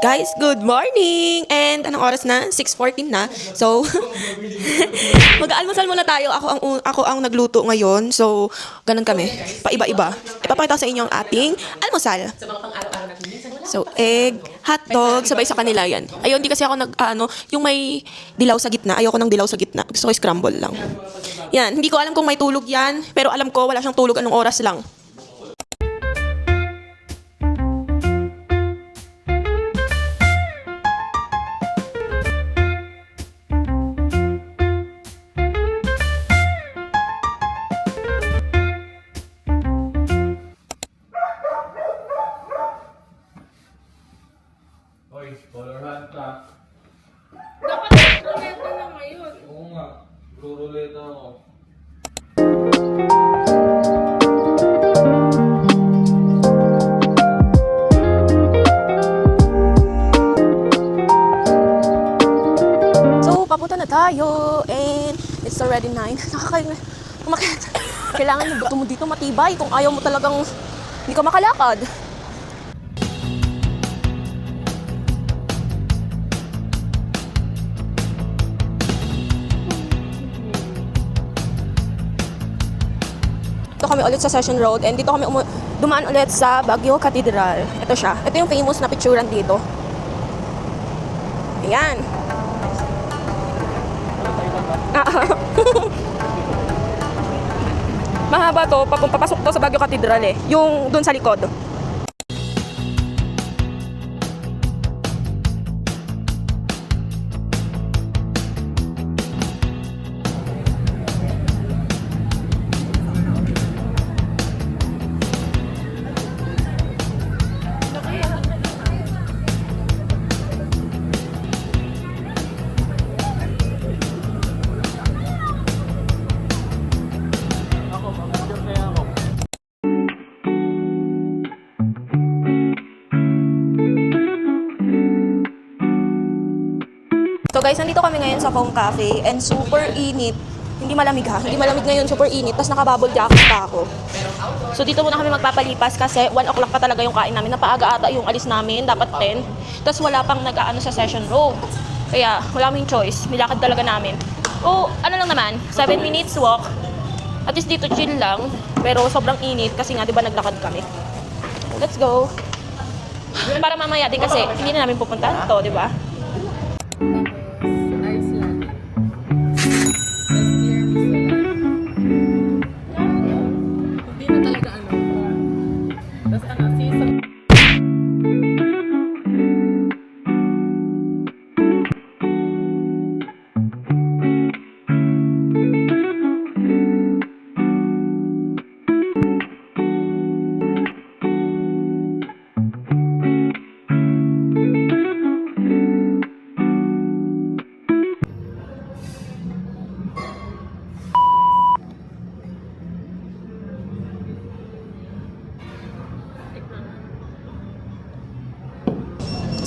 Guys, good morning! And anong oras na? 6:14 na. So, mag-aalmusal muna tayo. Ako ang nagluto ngayon. So, ganun kami. Paiba-iba. Ipapakita ko sa inyo ang ating almusal. So, egg, hotdog, sabay sa kanila yan. Ayun, hindi kasi ako yung may dilaw sa gitna. Ayoko ng dilaw sa gitna. Gusto ko scramble lang. Yan, hindi ko alam kung may tulog yan. Pero alam ko, wala siyang tulog anong oras lang. Hoy, color hand ka. Dapat ruleta na ngayon. Oo nga, ruruleta ako. So, papunta na tayo. And it's already 9. Kumakit. Kailangan yung buto mo dito matibay kung ayaw mo talagang hindi ka makalakad. Dito kami ulit sa Session Road and dito kami dumaan ulit sa Baguio Cathedral. Ito siya. Ito yung famous na picturean dito. Ayan. Mahaba to, papasok to sa Baguio Cathedral eh. Yung dun sa likod. So guys, nandito kami ngayon sa Foam Cafe and super init. Hindi malamig ha. Hindi malamig ngayon, super init. Tapos naka-bubble jacket pa ako. So dito muna kami magpapalipas kasi 1 o'clock pa talaga yung kain namin. Napaaga ata yung alis namin, dapat 10. Tapos wala pang nag-aano sa Session Road. Kaya wala kaming choice. Nilakad talaga namin. O ano lang naman, 7 minutes walk. At least dito chill lang. Pero sobrang init kasi nga 'di ba naglakad kami. Let's go. Para mamaya din kasi hindi na namin pupuntahan to, 'di ba? Iceland. Tapos tiramisu lang. Hindi na talaga ano. Tapos season.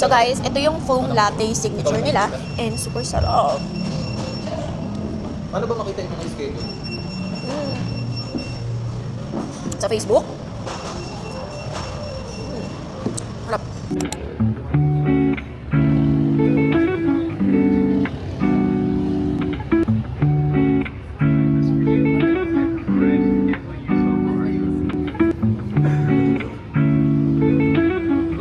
So guys, ito yung foam latte signature nila and super sarap. Ano ba makita yung mga schedule? Sa Facebook. Harap.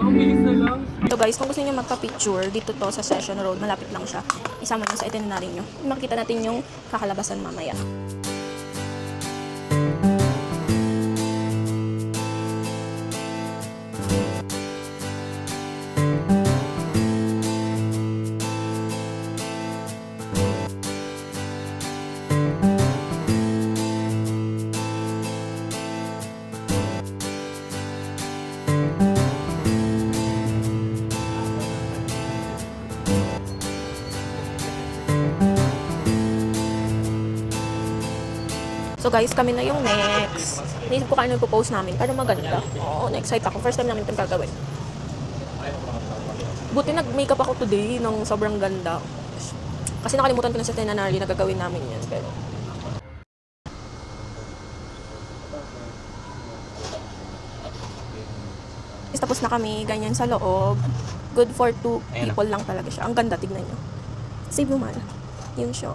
Ang bilis na lang. So guys, kung gusto niyo magpa-picture, dito to sa Session Road, malapit lang siya. Isama niyo sa itinerary niyo. Makita natin yung kakalabasan mamaya. So guys, kami na yung next. Naisip ko kaano ipopost namin para maganda. Oo, na-excite ako. First time namin itong gagawin. Buti nag-makeup ako today ng sobrang ganda. Kasi nakalimutan ko na sa itinerary na gagawin namin yan. Pero tapos na kami, ganyan sa loob. Good for 2 Ayan people lang talaga siya. Ang ganda, tignan nyo. Save mo man. Yun siya.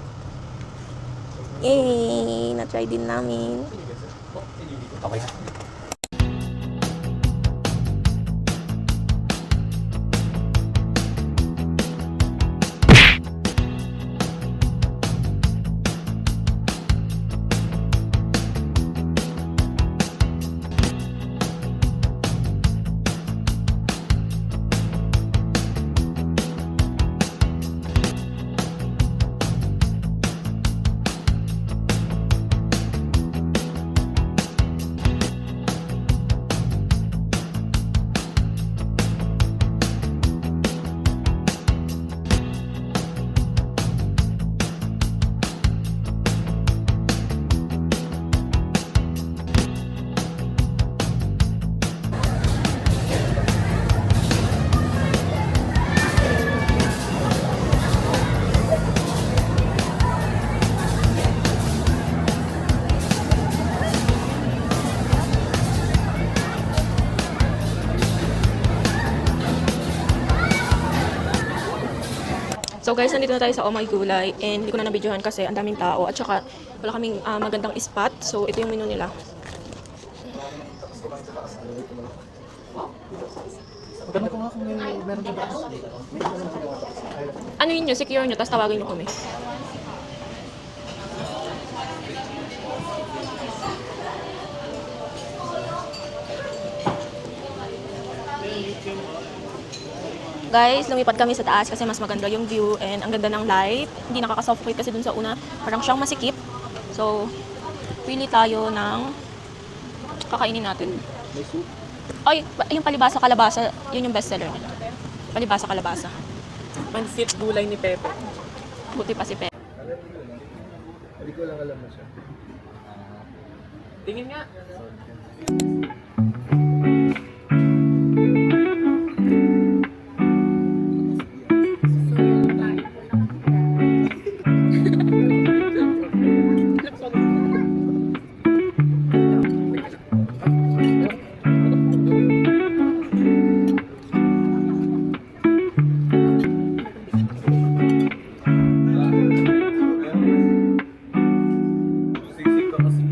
Yay! Na-try din namin. Okay na. So guys, nandito na tayo sa Oh My Gulay and hindi ko na nabidyohan kasi ang daming tao at saka wala kaming magandang spot. So ito yung menu nila. Maganda ko nga kung meron ka ba? Ano yun nyo? Secure nyo, tapos tawagin nyo kami. Guys, lumipat kami sa taas kasi mas maganda yung view and ang ganda ng light. Hindi nakaka-suffocate kasi dun sa una, parang siyang masikip. So, pili tayo ng kakainin natin. May soup? Ay, yung palibasa kalabasa, yun yung bestseller. Palibasa kalabasa. Pansit gulay ni Pepe. Buti pa si Pe. Hindi ko lang alam mo siya. Tingin nga. Sisig ka kasi.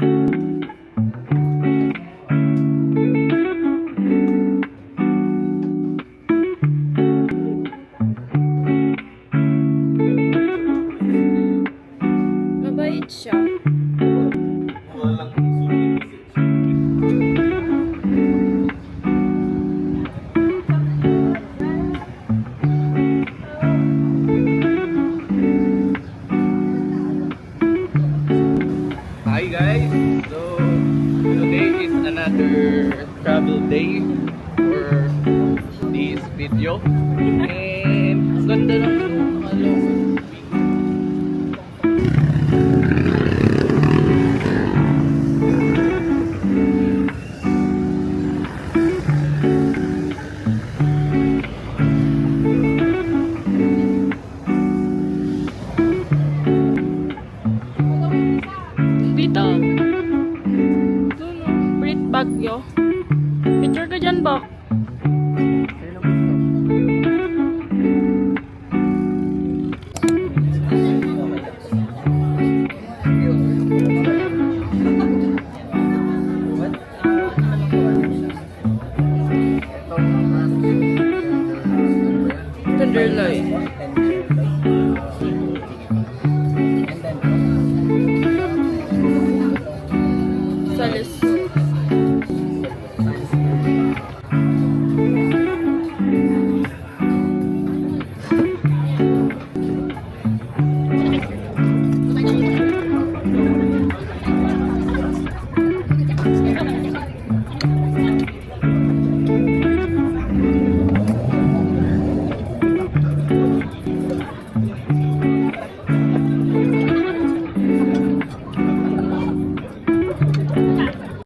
Mabait siya. Walang sulit. Hi guys! So, today is another travel day for this video. And ganda lang yung Dito. Brit Bagyo. Picture ka dyan ba?